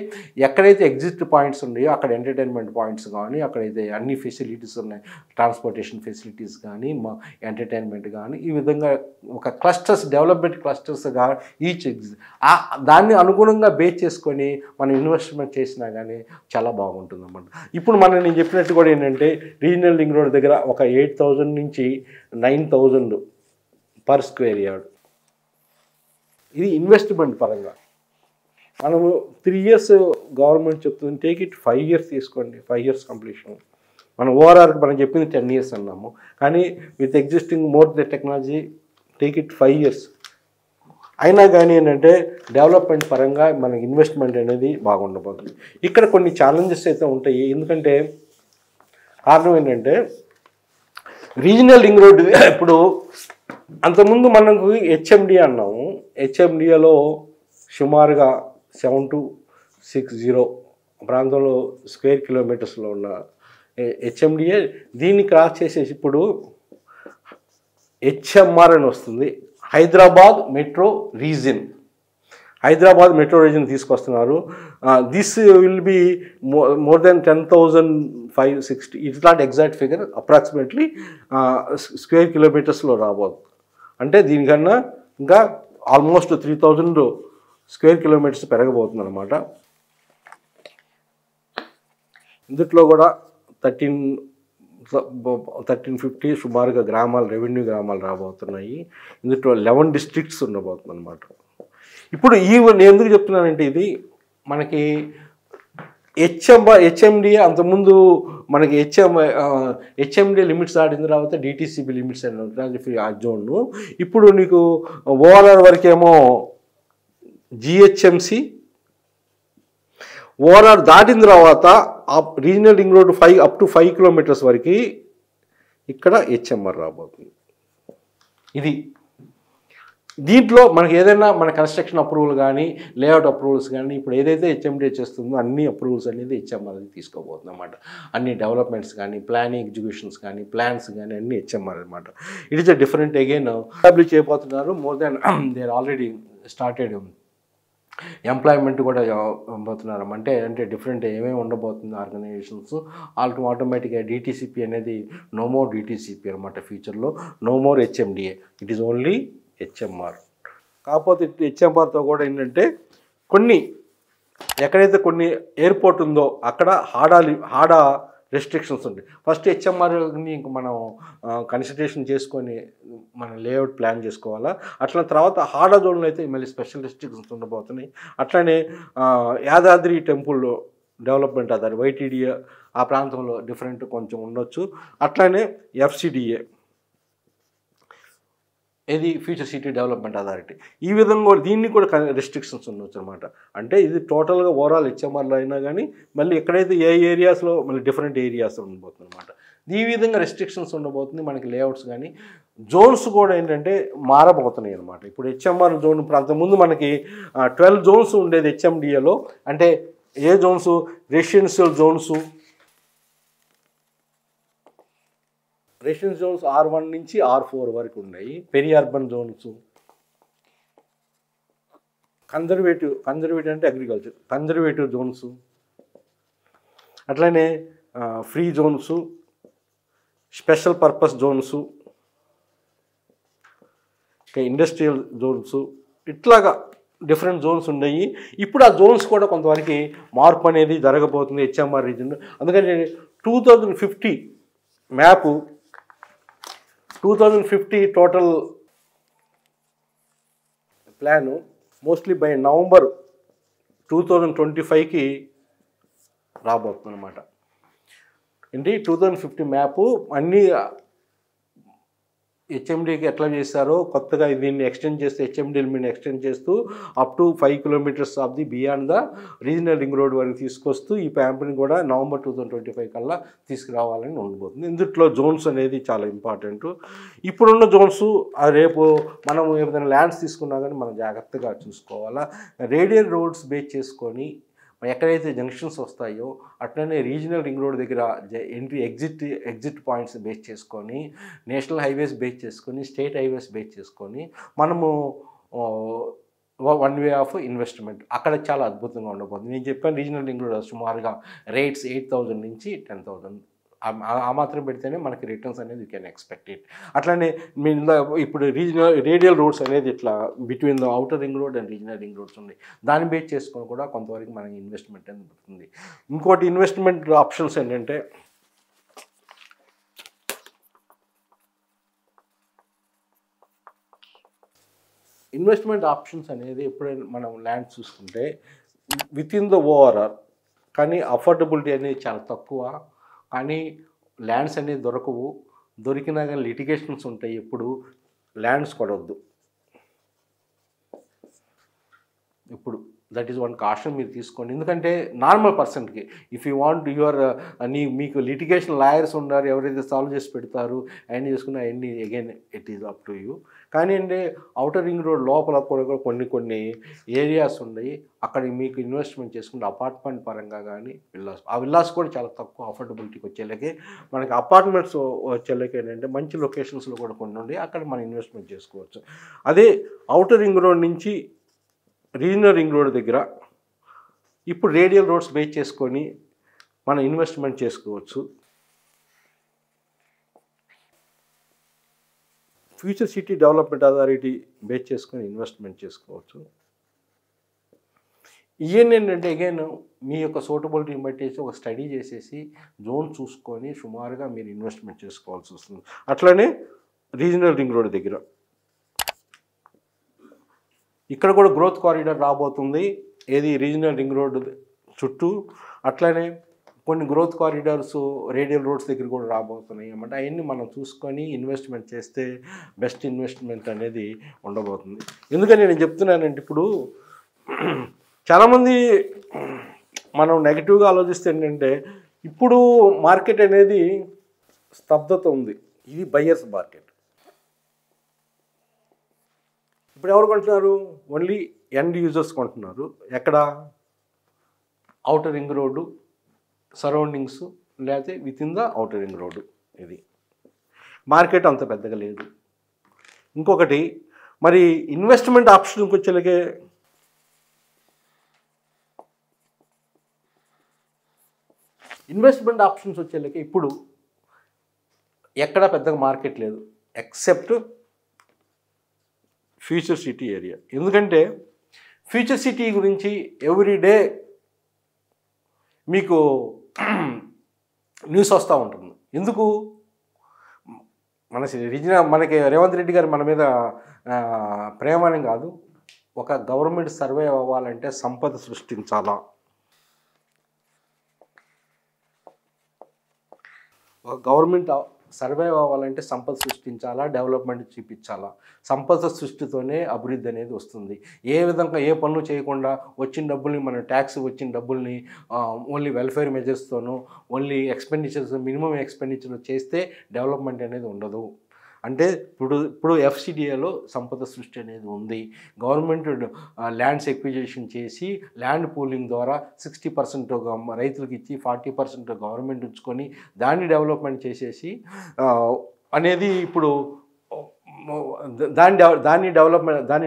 ఎక్కడైతే ఎగ్జిట్ పాయింట్స్ ఉన్నాయో అక్కడ ఎంటర్టైన్మెంట్ పాయింట్స్ కానీ, అక్కడైతే అన్ని ఫెసిలిటీస్ ఉన్నాయి, ట్రాన్స్పోర్టేషన్ ఫెసిలిటీస్ కానీ, ఎంటర్టైన్మెంట్ కానీ, ఈ విధంగా ఒక క్లస్టర్స్, డెవలప్మెంట్ క్లస్టర్స్గా ఈచ్ ఎగ్జిట్ దాన్ని అనుగుణంగా బేస్ చేసుకొని మనం ఇన్వెస్ట్మెంట్ చేసినా కానీ చాలా బాగుంటుంది అన్నమాట. ఇప్పుడు నేను చెప్పినట్టు కూడా ఏంటంటే రీజనల్ రింగ్ రోడ్ దగ్గర ఒక 8,000 నుంచి 9,000 పర్ స్క్వేర్ యార్డ్. ఇది ఇన్వెస్ట్మెంట్ పరంగా మనము 3 years గవర్నమెంట్ చెప్తుంది, టేక్ ఇట్ 5 years తీసుకోండి, 5 years కంప్లీషన్. మనం ఓవరాల్కి మనం చెప్పింది 10 years అన్నాము, కానీ with existing more the technology take it 5 years. అయినా కానీ ఏంటంటే డెవలప్మెంట్ పరంగా మనకి ఇన్వెస్ట్మెంట్ అనేది బాగుండబోతుంది. ఇక్కడ కొన్ని ఛాలెంజెస్ అయితే ఉంటాయి. ఎందుకంటే కారణం ఏంటంటే రీజనల్ రింగ్ రోడ్ ఇప్పుడు అంతకుముందు మనకు హెచ్ఎండి అన్నాము. హెచ్ఎండిఏలో సుమారుగా 7260 ప్రాంతంలో స్క్వేర్ కిలోమీటర్స్లో ఉన్న హెచ్ఎండిఏ దీన్ని క్రాస్ చేసేసి ఇప్పుడు హెచ్ఎంఆర్ అని వస్తుంది, Hyderabad metro region. Hyderabad metro region తీసుకొస్తున్నారు. This will be more than 10,560, it's not exact figure, approximately square కిలోమీటర్స్లో రాబోతుంది. అంటే దీనికన్నా ఇంకా ఆల్మోస్ట్ 3,000 స్క్వేర్ కిలోమీటర్స్ పెరగబోతుంది అనమాట. ఇందులో కూడా 1350 సుమారుగా గ్రామాలు, రెవెన్యూ గ్రామాలు రాబోతున్నాయి. ఇందులో 11 డిస్ట్రిక్ట్స్ ఉండబోతుంది అనమాట. ఇప్పుడు నేను ఎందుకు చెప్తున్నానంటే, ఇది మనకి హెచ్ఎండిఏ అంతకుముందు మనకి హెచ్ఎండిఏ లిమిట్స్ దాటిన తర్వాత డిటీసీబీ లిమిట్స్ అని ఉంటుంది ఫ్రీ ఆ జోన్. ఇప్పుడు నీకు ఓఆర్ఆర్ వరకేమో జిహెచ్ఎంసి, ఓఆర్ఆర్ దాటిన తర్వాత regional ring road up to 5 kilometres వరకు ఇక్కడ హెచ్ఎంఆర్ రాబోతుంది. ఇది దీంట్లో మనకి ఏదైనా మన కన్స్ట్రక్షన్ అప్రూవల్ కానీ, లేఅవుట్ అప్రూవల్స్ కానీ, ఇప్పుడు ఏదైతే హెచ్ఎండిఏ చేస్తుందో అన్ని అప్రూవల్స్ అనేది హెచ్ఎంఆర్ తీసుకోబోతుంది అన్నమాట. అన్ని డెవలప్మెంట్స్ కానీ, ప్లానింగ్ ఎగ్జిక్యూషన్స్ కానీ, ప్లాన్స్ కానీ అన్ని హెచ్ఎంఆర్ అనమాట. It is a different again establish చేయబోతున్నారు. More than they are already started employment కూడా పోతున్నారు. అంటే డిఫరెంట్ ఏమేమి ఉండబోతుంది ఆర్గనైజేషన్స్. ఆటోమేటిక్గా డిటీసీపీ అనేది నో మోర్ డిటీసీపీ అనమాట. ఫ్యూచర్లో no more HMDA, it is only HMR. కాకపోతే హెచ్ఎంఆర్తో కూడా ఏంటంటే ఎక్కడైతే కొన్ని ఎయిర్పోర్ట్ ఉందో అక్కడ హాడా రెస్ట్రిక్షన్స్ ఉంటాయి. ఫస్ట్ హెచ్ఎంఆర్ని ఇంక మనం కన్సిడరేషన్ చేసుకొని మనం లేఅవుట్ ప్లాన్ చేసుకోవాలా. అట్లా తర్వాత హాడా జోన్లో అయితే మళ్ళీ స్పెషల్ రెస్ట్రిక్షన్స్ ఉండబోతున్నాయి. అట్లానే Yadadri temple development authority YTDA ఆ ప్రాంతంలో డిఫరెంట్ కొంచెం ఉండొచ్చు. అట్లానే ఎఫ్సిడిఏ ఇది ఫ్యూచర్ సిటీ డెవలప్మెంట్ అథారిటీ. ఈ విధంగా దీన్ని కూడా రెస్ట్రిక్షన్స్ ఉండొచ్చు అనమాట. అంటే ఇది టోటల్గా ఓవరాల్ హెచ్ఎంఆర్లో అయినా కానీ మళ్ళీ ఎక్కడైతే ఏ ఏరియాస్లో మళ్ళీ డిఫరెంట్ ఏరియాస్ ఉండబోతుంది అనమాట. ఈ విధంగా రెస్ట్రిక్షన్స్ ఉండబోతుంది. మనకి లేఅవుట్స్ కానీ జోన్స్ కూడా ఏంటంటే మారబోతున్నాయి అనమాట. ఇప్పుడు హెచ్ఎంఆర్ జోన్ అంతకుముందు మనకి 12 జోన్స్ ఉండేది హెచ్ఎండిఏలో. అంటే ఏ zones? Residential zones, residential zones R1 నుంచి R4 వరకు ఉన్నాయి. పెరి అర్బన్ జోన్స్, కన్జర్వేటివ్ అంటే అగ్రికల్చర్ కన్జర్వేటివ్ జోన్స్, అట్లనే free zones, special purpose zones, industrial zones, ఇట్లాగా డిఫరెంట్ జోన్స్ ఉన్నాయి. ఇప్పుడు ఆ జోన్స్ కూడా కొంతవరకు మార్పు అనేది జరగబోతుంది హెచ్ఎంఆర్ రీజన్. అందుకని 2050 map 2050 total plan mostly by November 2025కి రాబోతుంది అనమాట. ఏంటి 2050 మ్యాపు అన్నీ హెచ్ఎండికి ఎట్లా చేస్తారో కొత్తగా దీన్ని ఎక్స్టెండ్ చేస్తే హెచ్ఎండి లిమిట్ని ఎక్స్టెండ్ చేస్తూ up to 5 kilometres of the beyond the regional ring road వరకు తీసుకొస్తూ ఈ ప్యాంప్ని కూడా నవంబర్ 2025 కల్లా తీసుకురావాలని ఉండబోతుంది. ఇందులో జోన్స్ అనేది చాలా ఇంపార్టెంట్. ఇప్పుడున్న జోన్స్ రేపు మనం ఏదైనా ల్యాండ్స్ తీసుకున్నా కానీ మనం జాగ్రత్తగా చూసుకోవాలా. రేడియల్ రోడ్స్ బేస్ చేసుకొని ఎక్కడైతే జంక్షన్స్ వస్తాయో అట్లనే రీజనల్ రింగ్ రోడ్ దగ్గర ఎంట్రీ ఎగ్జిట్ పాయింట్స్ బేస్ చేసుకొని, నేషనల్ హైవేస్ బేస్ చేసుకొని, స్టేట్ హైవేస్ బేస్ చేసుకొని మనము వన్ వే ఆఫ్ ఇన్వెస్ట్మెంట్ అక్కడ చాలా అద్భుతంగా ఉండబోతుంది. నేను చెప్పాను రీజనల్ రింగ్ రోడ్ సుమారుగా రేట్స్ 8,000 నుంచి 10,000 ఆ మాత్రం పెడితేనే మనకి రిటర్న్స్ అనేది యూ కెన్ ఎక్స్పెక్ట్ ఇట్. అట్లానే ఇప్పుడు రేడియల్ రోడ్స్ అనేది ఇట్లా between the outer ring road and regional ring roads ఉన్నాయి. దాన్ని బేస్ చేసుకొని కూడా కొంతవరకు మనకి ఇన్వెస్ట్మెంట్ అనేది ఉంటుంది. ఇంకోటి ఇన్వెస్ట్మెంట్ ఆప్షన్స్ ఏంటంటే ఇన్వెస్ట్మెంట్ ఆప్షన్స్ అనేది ఎప్పుడైనా మనం ల్యాండ్ చూసుకుంటే విత్ ఇన్ ద ఓఆర్ఆర్ కానీ అఫోర్డబిలిటీ అనేది చాలా తక్కువ. కానీ ల్యాండ్స్ అనేది దొరకవు. దొరికినా కానీ లిటిగేషన్స్ ఉంటాయి. ఎప్పుడు ల్యాండ్స్ కొనవద్దు. ఇప్పుడు దట్ ఈస్ వన్ కాషన్ మీరు తీసుకోండి. ఎందుకంటే నార్మల్ పర్సన్కి ఇఫ్ యూ వాంట్ మీకు లిటిగేషన్ లాయర్స్ ఉన్నారు, ఎవరైతే సాల్వ్ చేసి పెడతారు అవన్నీ చేసుకున్న అవన్నీ again it is up to you. కానీ అంటే అవుటర్ రింగ్ రోడ్ లోపల కూడా కొన్ని ఏరియాస్ ఉన్నాయి. అక్కడ మీకు ఇన్వెస్ట్మెంట్ చేసుకుంటే అపార్ట్మెంట్ పరంగా కానీ ఆ విల్లాస్ కూడా చాలా తక్కువ అఫోర్డబిలిటీకి వచ్చేలాగే మనకి అపార్ట్మెంట్స్ వచ్చేలాగే ఏంటంటే మంచి లొకేషన్స్లో కూడా కొన్ని ఉండి అక్కడ మనం ఇన్వెస్ట్మెంట్ చేసుకోవచ్చు. అదే అవుటర్ రింగ్ రోడ్ నుంచి రీజనల్ రింగ్ రోడ్ దగ్గర ఇప్పుడు రేడియల్ రోడ్స్ బేస్ చేసుకొని మనం ఇన్వెస్ట్మెంట్ చేసుకోవచ్చు. Future city development authority base చేసుకొని ఇన్వెస్ట్మెంట్ చేసుకోవచ్చు. ఇవన్నీ ఏంటంటే అగైన్ మీ యొక్క సూటబిలిటీని బట్టేసి ఒక స్టడీ చేసేసి జోన్ చూసుకొని సుమారుగా మీరు ఇన్వెస్ట్మెంట్ చేసుకోవాల్సి వస్తుంది. అట్లనే రీజనల్ రింగ్ రోడ్ దగ్గర ఇక్కడ కూడా గ్రోత్ కారిడార్ రాబోతుంది. ఏది రీజనల్ రింగ్ రోడ్ చుట్టూ. అట్లనే కొన్ని గ్రోత్ కారిడార్స్ రేడియల్ రోడ్స్ దగ్గర కూడా రాబోతున్నాయి అన్నమాట. అవన్నీ మనం చూసుకొని ఇన్వెస్ట్మెంట్ చేస్తే బెస్ట్ ఇన్వెస్ట్మెంట్ అనేది ఉండబోతుంది. ఎందుకని నేను చెప్తున్నానంటే ఇప్పుడు చాలామంది మనం నెగిటివ్గా ఆలోచిస్తే ఏంటంటే ఇప్పుడు మార్కెట్ అనేది స్తబ్దత ఉంది. ఇది బయ్యర్స్ మార్కెట్. ఇప్పుడు ఎవరు కొంటున్నారు? ఓన్లీ ఎండ్ యూజర్స్ కొంటున్నారు. ఎక్కడ? ఔటర్ రింగ్ రోడ్డు సరౌండింగ్స్ లేకపోతే with in the outer ring road. ఇది మార్కెట్ అంత పెద్దగా లేదు. ఇంకొకటి మరి ఇన్వెస్ట్మెంట్ ఆప్షన్కి వచ్చేలాగే ఇన్వెస్ట్మెంట్ ఆప్షన్స్ వచ్చేలాగే ఇప్పుడు ఎక్కడ పెద్దగా మార్కెట్ లేదు ఎక్సెప్ట్ ఫ్యూచర్ సిటీ ఏరియా. ఎందుకంటే ఫ్యూచర్ సిటీ గురించి ఎవ్రీడే మీకు న్యూస్ వస్తూ ఉంటుంది. ఎందుకు? మనకి రేవంత్ రెడ్డి గారు మన మీద ప్రేమని కాదు, ఒక గవర్నమెంట్ సర్వే అవ్వాలంటే సంపద సృష్టించాలా, ఒక గవర్నమెంట్ సర్వే అవ్వాలంటే సంపద సృష్టించాలా, డెవలప్మెంట్ చూపించాలా. సంపద సృష్టితోనే అభివృద్ధి అనేది వస్తుంది. ఏ విధంగా ఏ పనులు చేయకుండా వచ్చిన డబ్బుల్ని మన ట్యాక్స్ వచ్చిన డబ్బుల్ని ఓన్లీ వెల్ఫేర్ మెజర్స్తోనూ ఓన్లీ ఎక్స్పెండిచర్స్ మినిమం ఎక్స్పెండిచర్ చేస్తే డెవలప్మెంట్ అనేది ఉండదు. అంటే ఇప్పుడు ఎఫ్సిడిఏలో సంపద సృష్టి అనేది ఉంది. గవర్నమెంట్ ల్యాండ్స్ ఎక్విజిషన్ చేసి ల్యాండ్ పూలింగ్ ద్వారా 60% రైతులకు ఇచ్చి 40% గవర్నమెంట్ ఉంచుకొని దాన్ని డెవలప్మెంట్ చేసేసి అనేది ఇప్పుడు దాన్ని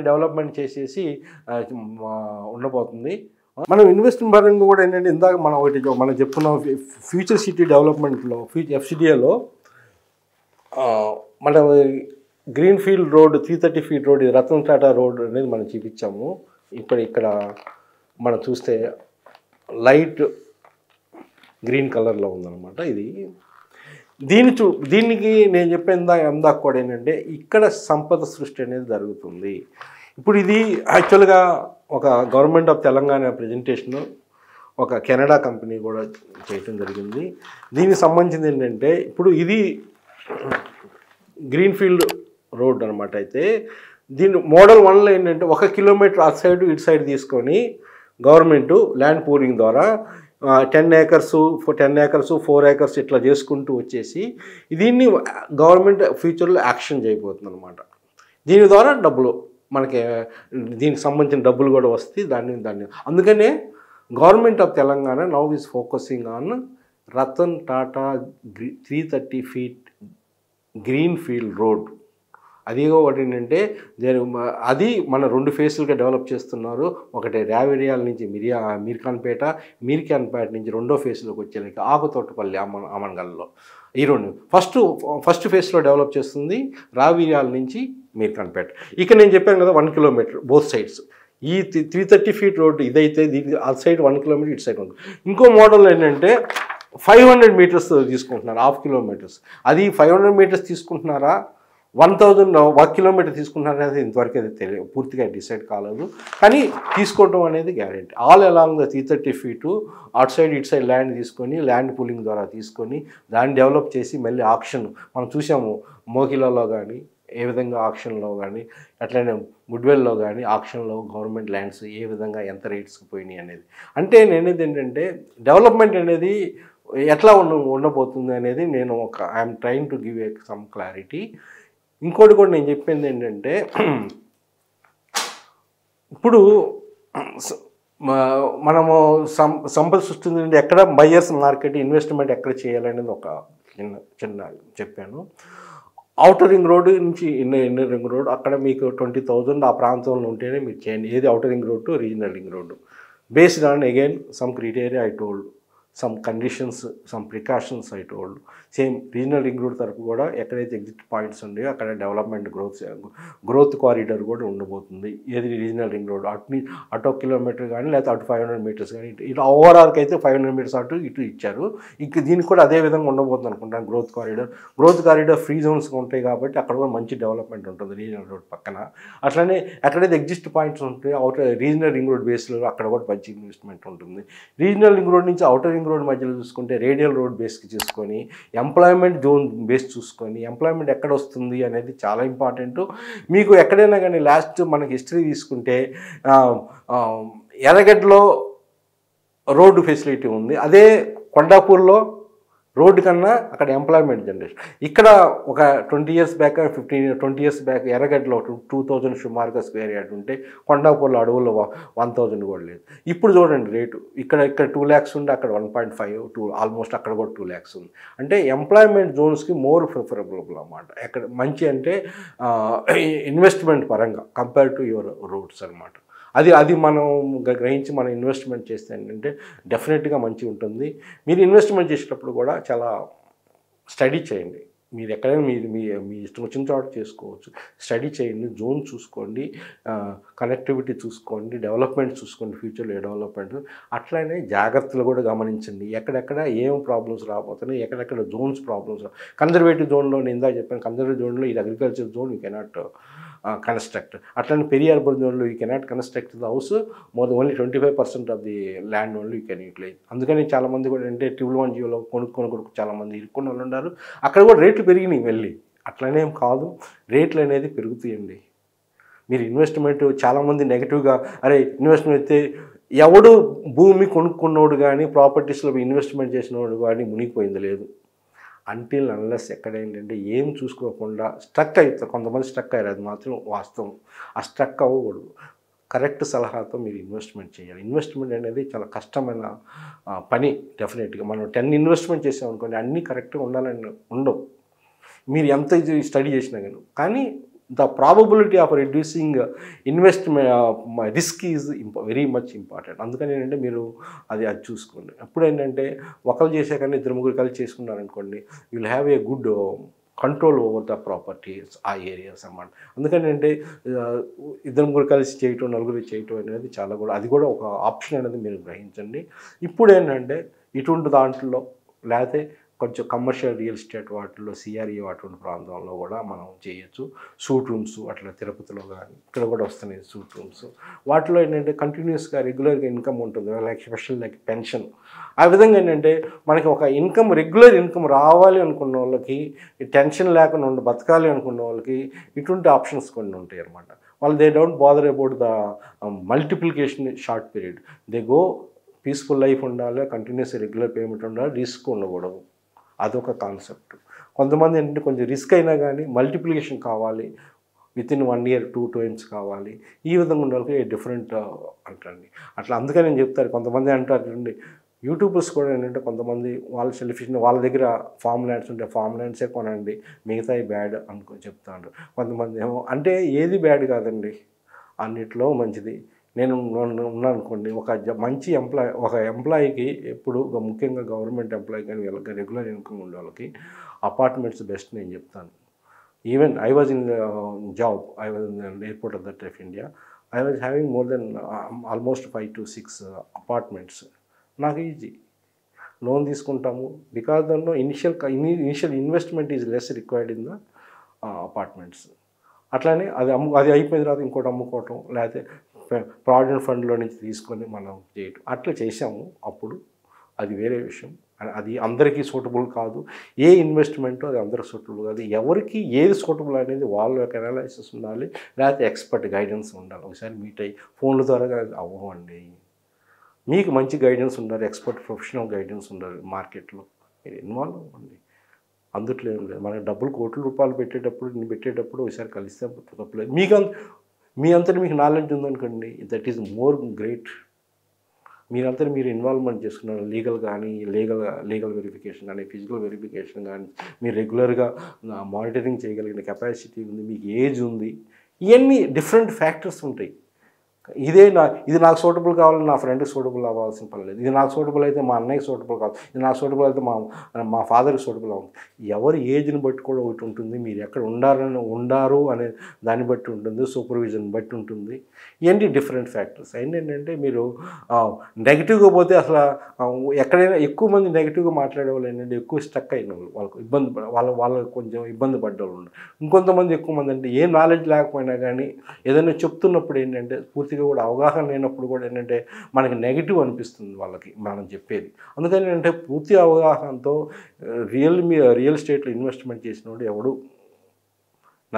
డెవలప్మెంట్ చేసేసి ఉండబోతుంది. మనం ఇన్వెస్ట్మెంట్ పరంగా కూడా ఏంటంటే ఇందాక మనం చెప్పుకున్నాం ఫ్యూచర్ సిటీ డెవలప్మెంట్లో ఎఫ్సిడిఏలో మన green field road 330 feet road, ఇది రతన్ టాటా రోడ్ అనేది మనం చూపించాము. ఇక్కడ మనం చూస్తే లైట్ గ్రీన్ కలర్లో ఉందన్నమాట. ఇది దీనికి నేను ఇందాక కూడా ఏంటంటే ఇక్కడ సంపద సృష్టి అనేది జరుగుతుంది. ఇప్పుడు ఇది యాక్చువల్గా ఒక గవర్నమెంట్ ఆఫ్ తెలంగాణ ప్రజెంటేషన్ ఒక కెనడా కంపెనీ కూడా చేయటం జరిగింది. దీనికి సంబంధించింది ఏంటంటే ఇప్పుడు ఇది గ్రీన్ ఫీల్డ్ రోడ్ అనమాట. అయితే దీని మోడల్ 1లో ఏంటంటే 1 కిలోమీటర్ అటు సైడ్ ఇటు సైడ్ తీసుకొని గవర్నమెంట్ ల్యాండ్ పూలింగ్ ద్వారా 10 acres 4 acres ఇట్లా చేసుకుంటూ వచ్చేసి దీన్ని గవర్నమెంట్ ఫ్యూచర్లో యాక్షన్ చేయబోతుంది అనమాట. దీని ద్వారా డబ్బులు మనకి దీనికి సంబంధించిన డబ్బులు కూడా వస్తాయి. దాన్ని అందుకనే government of Telangana now is focusing on Ratan Tata 330 feet green field road. అది ఒకటి ఏంటంటే అది మన 2 ఫేస్లుగా డెవలప్ చేస్తున్నారు. ఒకటి రావిరియాల నుంచి మీర్ఖాన్పేట నుంచి 2వ ఫేస్లోకి వచ్చేలాగా ఆకుతోటపల్లి అమన్గల్లో ఈ 2 ఫస్ట్ ఫేస్లో డెవలప్ చేస్తుంది రావిరియాల నుంచి మీర్ఖాన్పేట. ఇక్కడ నేను చెప్పాను కదా 1 కిలోమీటర్ బోత్ సైడ్స్. ఈ 330 ఫీట్ రోడ్డు ఇదైతే దీనికి ఆ సైడ్ 1 కిలోమీటర్ ఇటు సైడ్ 1. ఇంకో మోడల్ ఏంటంటే 500 మీటర్స్ తీసుకుంటున్నారు, 1/2 కిలోమీటర్స్. అది 500 మీటర్స్ తీసుకుంటున్నారా 1 కిలోమీటర్ తీసుకుంటున్నారా అనేది ఇంతవరకు అయితే తెలియదు, పూర్తిగా డిసైడ్ కాలేదు. కానీ తీసుకోవడం అనేది guarantee. All along the 330 feet అటు సైడ్ ఇటు సైడ్ ల్యాండ్ తీసుకొని ల్యాండ్ పూలింగ్ ద్వారా తీసుకొని దాన్ని డెవలప్ చేసి మళ్ళీ ఆక్షన్ మనం చూసాము. మోకిలాలో కానీ ఏ విధంగా ఆక్షన్లో కానీ అట్లనే గుడ్వెల్లో కానీ ఆక్షన్లో గవర్నమెంట్ ల్యాండ్స్ ఏ విధంగా ఎంత రేట్స్కి పోయినాయి అనేది. అంటే నేనేది ఏంటంటే డెవలప్మెంట్ అనేది ఎట్లా ఉండబోతుంది అనేది నేను I'm trying to give some clarity. ఇంకోటి కూడా నేను చెప్పింది ఏంటంటే ఇప్పుడు మనము సంపద సృష్టించే ఎక్కడ బయ్యర్స్ మార్కెట్ ఇన్వెస్ట్మెంట్ ఎక్కడ చేయాలనేది ఒక చిన్న చెప్పాను. ఔటర్ రింగ్ రోడ్ నుంచి ఇన్నర్ రింగ్ రోడ్ అక్కడ మీకు 20,000 ఆ ప్రాంతంలో ఉంటేనే మీరు చేయండి. ఏది outer ring road to regional ring road. Based on again some criteria I told, some conditions, some precautions I told. Same regional ring road తరపు కూడా ఎక్కడైతే ఎగ్జిట్ పాయింట్స్ ఉన్నాయో అక్కడ డెవలప్మెంట్ గ్రోత్ కారిడార్ కూడా ఉండబోతుంది. ఏది రీజనల్ రింగ్ రోడ్ అటు 1 kilometre కానీ లేకపోతే అటు 500 మీటర్స్ కానీ ఇటు ఓవరాల్కి అయితే 500 మీటర్స్ అటు ఇటు ఇచ్చారు. ఇంక దీనికి కూడా అదే విధంగా ఉండబోతుంది అనుకుంటాను. గ్రోత్ కారిడార్ ఫ్రీ జోన్స్ ఉంటాయి కాబట్టి అక్కడ కూడా మంచి డెవలప్మెంట్ ఉంటుంది రీజనల్ రోడ్ పక్కన. అట్లనే ఎక్కడైతే ఎగ్జిస్ట్ పాయింట్స్ ఉంటాయో అవుటర్ రీజనల్ రింగ్ రోడ్ బేస్లో అక్కడ కూడా మంచి ఇన్వెస్ట్మెంట్ ఉంటుంది. రీజనల్ రింగ్ రోడ్ నుంచి ఔటర్ రింగ్ రోడ్ మధ్యలో చూసుకుంటే రేడియల్ రోడ్ బేస్కి చూసుకొని ఎంప్లాయ్మెంట్ జోన్ బేస్ చూసుకొని ఎంప్లాయ్మెంట్ ఎక్కడ వస్తుంది అనేది చాలా ఇంపార్టెంట్. మీకు ఎక్కడైనా కానీ లాస్ట్ మనకి హిస్టరీ తీసుకుంటే ఎర్రగడ్డలో రోడ్డు ఫెసిలిటీ ఉంది, అదే కొండాపూర్లో రోడ్డు కన్నా అక్కడ ఎంప్లాయ్మెంట్ జనరేషన్. ఇక్కడ ఒక 20 years బ్యాక్ 20 years బ్యాక్ ఎర్రగడ్డలో 2,000 సుమారుగా స్క్వేర్ యార్డ్ ఉంటే కొండాపూర్లో అడవుల్లో 1,000 కూడా లేదు. ఇప్పుడు చూడండి రేటు, ఇక్కడ 2 lakhs ఉంటే అక్కడ 1.5 2 ఆల్మోస్ట్ అక్కడ కూడా 2 lakhs ఉంది. అంటే ఎంప్లాయ్మెంట్ జోన్స్కి మోర్ ప్రిఫరబుల్ అన్నమాట. ఎక్కడ మంచి అంటే ఇన్వెస్ట్మెంట్ పరంగా కంపేర్ టు యువర్ రోడ్స్ అనమాట. అది మనం గ్రహించి మనం ఇన్వెస్ట్మెంట్ చేస్తే ఏంటంటే డెఫినెట్గా మంచిగా ఉంటుంది. మీరు ఇన్వెస్ట్మెంట్ చేసేటప్పుడు కూడా చాలా స్టడీ చేయండి. మీరు ఎక్కడైనా మీ ఇష్టం వచ్చిన చోట చేసుకోవచ్చు. స్టడీ చేయండి, జోన్ చూసుకోండి, కనెక్టివిటీ చూసుకోండి, డెవలప్మెంట్ చూసుకోండి, ఫ్యూచర్లో ఏ డెవలప్మెంట్. అట్లనే జాగ్రత్తలు కూడా గమనించండి. ఎక్కడెక్కడ ఏం ప్రాబ్లమ్స్ రాబోతున్నాయి, ఎక్కడెక్కడ జోన్స్ ప్రాబ్లమ్స్ కన్జర్వేటివ్ జోన్లో నేను ఇందాక చెప్పాను, కన్జర్వేటివ్ జోన్లో ఇది agriculture zone you cannot construct. అట్లనే పెరి అర్బన్ జోన్లో you cannot construct the house only 25% of the land only you can utilise. అందుకని చాలామంది కూడా అంటే ట్రిపుల్ 1 జియోలో కొనుక్కొని చాలామంది ఇరుక్కున్న వాళ్ళు ఉన్నారు. అక్కడ కూడా రేట్లు పెరిగినాయి వెళ్ళి. అట్లనేం కాదు, రేట్లు అనేది పెరుగుతాయండి. మీరు ఇన్వెస్ట్మెంట్ చాలామంది నెగిటివ్గా అరే ఇన్వెస్ట్మెంట్ అయితే ఎవడు భూమి కొనుక్కున్నోడు కానీ ప్రాపర్టీస్లో ఇన్వెస్ట్మెంట్ చేసినోడు కానీ మునిగిపోయింది లేదు. అంటిల్ అన్లెస్ ఎక్కడ ఏంటంటే ఏం చూసుకోకుండా స్ట్రక్ అవుతారు కొంతమంది, స్ట్రక్ అయ్యారు, అది మాత్రం వాస్తవం. ఆ స్ట్రక్ అవ్వకూడదు. కరెక్ట్ సలహాతో మీరు ఇన్వెస్ట్మెంట్ చేయాలి. ఇన్వెస్ట్మెంట్ అనేది చాలా కష్టమైన పని. డెఫినెట్గా మనం 10 ఇన్వెస్ట్మెంట్ చేసామనుకోండి అన్నీ కరెక్ట్గా ఉండాలని ఉండవు, మీరు ఎంత స్టడీ చేసినా కానీ the probability of reducing investment risk is very much important. అందుకని ఏంటంటే మీరు అది చూసుకోండి. అప్పుడు ఏంటంటే ఒకరు చేసే కానీ 2-3 కలిసి చేసుకున్నారనుకోండి, you will have a good control over the properties ఆ ఏరియాస్ అన్నమాట. అందుకని అంటే 2-3 కలిసి చేయటం, 4 చేయటం అనేది చాలా కూడా అది కూడా ఒక ఆప్షన్ అనేది మీరు గ్రహించండి. ఇప్పుడు ఏంటంటే ఇటువంటి దాంట్లో లేకపోతే కొంచెం కమర్షియల్ రియల్ ఎస్టేట్ వాటిల్లో సిఆర్ఈ అటువంటి ప్రాంతంలో కూడా మనం చేయొచ్చు. సూట్ రూమ్స్ అట్లా తిరుపతిలో కానీ ఇక్కడ కూడా వస్తున్నాయి సూట్ రూమ్స్. వాటిలో ఏంటంటే కంటిన్యూస్గా రెగ్యులర్గా ఇన్కమ్ ఉంటుంది, లైక్ స్పెషల్ లైక్ పెన్షన్. ఆ విధంగా ఏంటంటే మనకి ఒక ఇన్కమ్ రెగ్యులర్ ఇన్కమ్ రావాలి అనుకున్న వాళ్ళకి, టెన్షన్ లేకుండా బతకాలి అనుకున్న వాళ్ళకి ఇటువంటి ఆప్షన్స్ కొన్ని ఉంటాయి అన్నమాట. వాళ్ళు they don't bother about the multiplication short period. They go peaceful life ఉండాలి, కంటిన్యూస్ రెగ్యులర్ పేమెంట్ ఉండాలి, రిస్క్ ఉండకూడదు. అదొక కాన్సెప్ట్. కొంతమంది ఏంటంటే కొంచెం రిస్క్ అయినా కానీ మల్టిప్లికేషన్ కావాలి, వితిన్ 1 year 2 times కావాలి. ఈ విధంగా ఉండాలి డిఫరెంట్ అంటండి. అట్లా అందుకని నేను చెప్తారు. కొంతమంది అంటారు యూట్యూబర్స్ కూడా ఏంటంటే కొంతమంది వాళ్ళు సెల్ఫిష్, వాళ్ళ దగ్గర ఫామ్ ల్యాండ్స్ ఉంటే ఫామ్ ల్యాండ్సే కొనండి, మిగతాయి బ్యాడ్ అనుకొని చెప్తాను. కొంతమంది ఏమో అంటే ఏది బ్యాడ్ కాదండి, అన్నిట్లో మంచిది. నేను ఉన్నాను అనుకోండి, మంచి ఎంప్లాయీకి ఎప్పుడు ముఖ్యంగా గవర్నమెంట్ ఎంప్లాయీ కానీ వీళ్ళకి రెగ్యులర్ ఇన్కమ్ ఉండే వాళ్ళకి అపార్ట్మెంట్స్ బెస్ట్ నేను చెప్తాను. Even I was in job, I was in airport authority of India. I was having more than almost 5 to 6 apartments. నాకు ఈజీ లోన్ తీసుకుంటాము, బికాజ్ దానిలో initial investment is less required in the apartments. అట్లానే అది అయిపోయిన తర్వాత ఇంకోటి అమ్ముకోవటం, లేకపోతే provident ఫండ్లో నుంచి తీసుకొని మనం చేయటం అట్లా చేసాము. అప్పుడు అది వేరే విషయం. అది అందరికీ సూటబుల్ కాదు. ఏ ఇన్వెస్ట్మెంట్ అది అందరికి సూటబుల్ కాదు. ఎవరికి ఏది సూటబుల్ అనేది వాళ్ళ యొక్క అనాలైసిస్ ఉండాలి, లేకపోతే ఎక్స్పర్ట్ గైడెన్స్ ఉండాలి. ఒకసారి మీట్ అయ్యి ఫోన్ల ద్వారా అవ్వండి. మీకు మంచి గైడెన్స్ ఉండాలి, ఎక్స్పర్ట్ ప్రొఫెషనల్ గైడెన్స్ ఉండాలి. మార్కెట్లో మీరు ఇన్వాల్వ్ అవ్వండి. అందుట్లో ఏం లేదు. మనకి డబ్బులు కోట్ల రూపాయలు పెట్టేటప్పుడు ఒకసారి కలిస్తే తప్పలేదు. మీ అంతటి మీకు నాలెడ్జ్ ఉందనుకోండి, దట్ ఈజ్ మోర్ గ్రేట్. మీరంతా మీరు ఇన్వాల్వ్మెంట్ చేసుకున్నారు లీగల్ కానీ లీగల్ వెరిఫికేషన్ కానీ ఫిజికల్ వెరిఫికేషన్ కానీ మీరు రెగ్యులర్గా మానిటరింగ్ చేయగలిగిన కెపాసిటీ ఉంది, మీకు ఏజ్ ఉంది, ఇవన్నీ డిఫరెంట్ ఫ్యాక్టర్స్ ఉంటాయి. ఇది నాకు సూటబుల్ కావాలని నా ఫ్రెండ్కి సూటబుల్ అవ్వాల్సిన పని లేదు. ఇది నాకు సూటబుల్ అయితే మా అన్నయ్యకి సూటబుల్ కావాలి, ఇది నాకు సూటబుల్ అయితే మా ఫాదర్కి సూటబుల్ అవుతుంది. ఎవరి ఏజ్ని బట్టి కూడా ఒకటి ఉంటుంది, మీరు ఎక్కడ ఉండారు అనే దాన్ని బట్టి ఉంటుంది, సూపర్విజన్ బట్టి ఉంటుంది. ఇవన్నీ డిఫరెంట్ ఫ్యాక్టర్స్. ఏంటంటే మీరు నెగిటివ్గా పోతే అసలు ఎక్కడైనా ఎక్కువ మంది నెగిటివ్గా మాట్లాడే వాళ్ళు ఏంటంటే ఎక్కువ స్టక్ అయిన వాళ్ళు, వాళ్ళకు కొంచెం ఇబ్బంది పడ్డవాళ్ళు ఉన్నారు. ఇంకొంతమంది ఎక్కువ మంది అంటే ఏ నాలెడ్జ్ లేకపోయినా కానీ ఏదైనా చెప్తున్నప్పుడు ఏంటంటే పూర్తిగా కూడా అవగాహన లేనప్పుడు కూడా ఏంటంటే మనకి నెగిటివ్ అనిపిస్తుంది వాళ్ళకి మనం చెప్పేది. అందుకని ఏంటంటే పూర్తి అవగాహనతో రియల్ ఎస్టేట్లో ఇన్వెస్ట్మెంట్ చేసినప్పుడు ఎవడు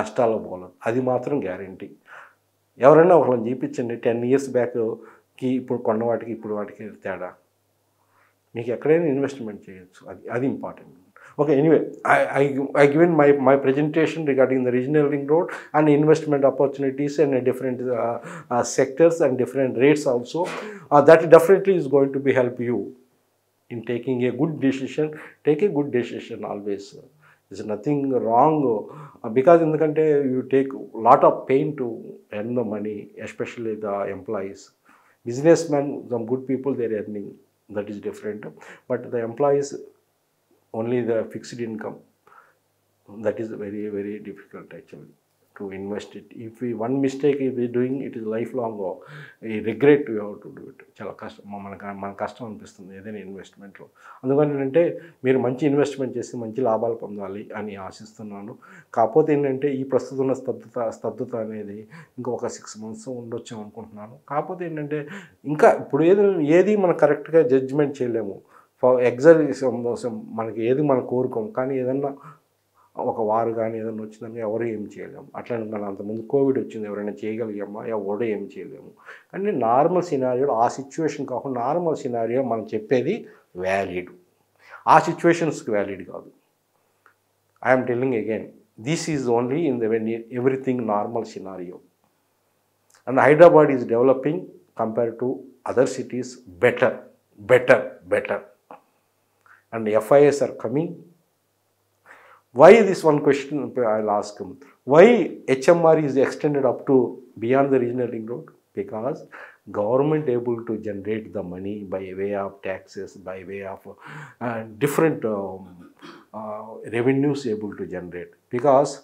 నష్టాల్లో పోలేదు, అది మాత్రం గ్యారంటీ. ఎవరైనా ఒకళ్ళని చూపించండి 10 years బ్యాక్కి ఇప్పుడు కొన్న వాటికి ఇప్పుడు వాటికి తేడా, మీకు ఎక్కడైనా ఇన్వెస్ట్మెంట్ చేయొచ్చు. అది important. Okay, anyway, I given my presentation regarding the regional ring road and investment opportunities and different sectors and different rates also. That definitely is going to be help you in taking a good decision. Take a good decision always. There's nothing wrong because ఎందుకంటే you take a lot of pain to earn the money, especially the employees. Businessmen, some good people, they're earning, that is different. But the employees, only the fixed income, that is very, very difficult actually to invest it. If one mistake if we doing, it is lifelong regret we have to do it. చాలా కష్టం, మన కష్టం అనిపిస్తుంది ఏదైనా ఇన్వెస్ట్మెంట్లో. అందుకని అంటే మీరు మంచి ఇన్వెస్ట్మెంట్ చేసి మంచి లాభాలు పొందాలి అని ఆశిస్తున్నాను. కాకపోతే ఏంటంటే ఈ ప్రస్తుతం ఉన్న స్తబ్దత అనేది ఇంకా ఒక 6 months ఉండొచ్చు అనుకుంటున్నాను. కాకపోతే ఏంటంటే ఇంకా ఇప్పుడు ఏది మనం కరెక్ట్గా జడ్జిమెంట్ చేయలేము. మనకి ఏది మనం కోరుకోం, కానీ ఏదన్నా ఒక వారు కానీ ఏదైనా వచ్చిందని ఎవరు ఏం చేయలేము. అట్లా మన అంతకుముందు కోవిడ్ వచ్చింది, ఎవరైనా చేయగలిగామా? ఎవడో ఏం చేయలేము. కానీ నార్మల్ సినారియోలో ఆ సిచ్యువేషన్ కాకుండా నార్మల్ సినారియో మనం చెప్పేది వ్యాలిడ్, ఆ సిచ్యువేషన్స్కి వ్యాలిడ్ కాదు. I'm telling again, this is only in the when everything normal scenario. And Hyderabad is developing compare to other cities better. And FIS are coming. Why this one question I'll ask him? Why HMR is extended up to beyond the regional ring road? Because government able to generate the money by way of taxes, by way of different revenues able to generate. Because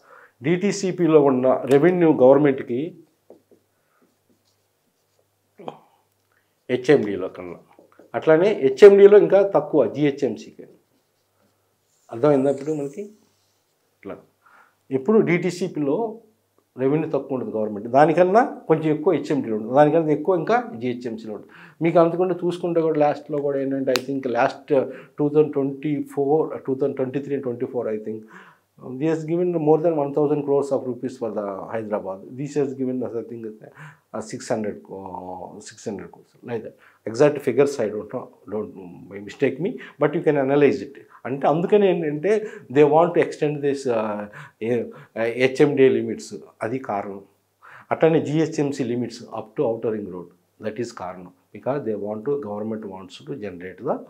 DTCP lo unna revenue government ki HMD lo kanna, అట్లానే హెచ్ఎండిలో ఇంకా తక్కువ జిహెచ్ఎంసీకి. అర్థమైందా ఇప్పుడు మనకి? ఇట్లా ఇప్పుడు డిటిసిపిలో revenue తక్కువ ఉంటుంది గవర్నమెంట్, దానికన్నా కొంచెం ఎక్కువ హెచ్ఎండిలో ఉంటుంది, దానికన్నా ఎక్కువ ఇంకా జిహెచ్ఎంసీలో ఉంటుంది. మీకు అంతకుండా చూసుకుంటే కూడా లాస్ట్లో కూడా ఏంటంటే I think last 2023 and 24 I think this has given more than 1,000 crores of rupees for the Hyderabad. This has given us I think 600 crores like that. Exact figures I don't mistake me, but you can analyze it. అంటే అందుకని ఏంటంటే they want to extend this HMDA limits, అది కారణం. అట్లనే GHMC limits up to outer ring road, that is కారణం. Because they want to, government wants to generate the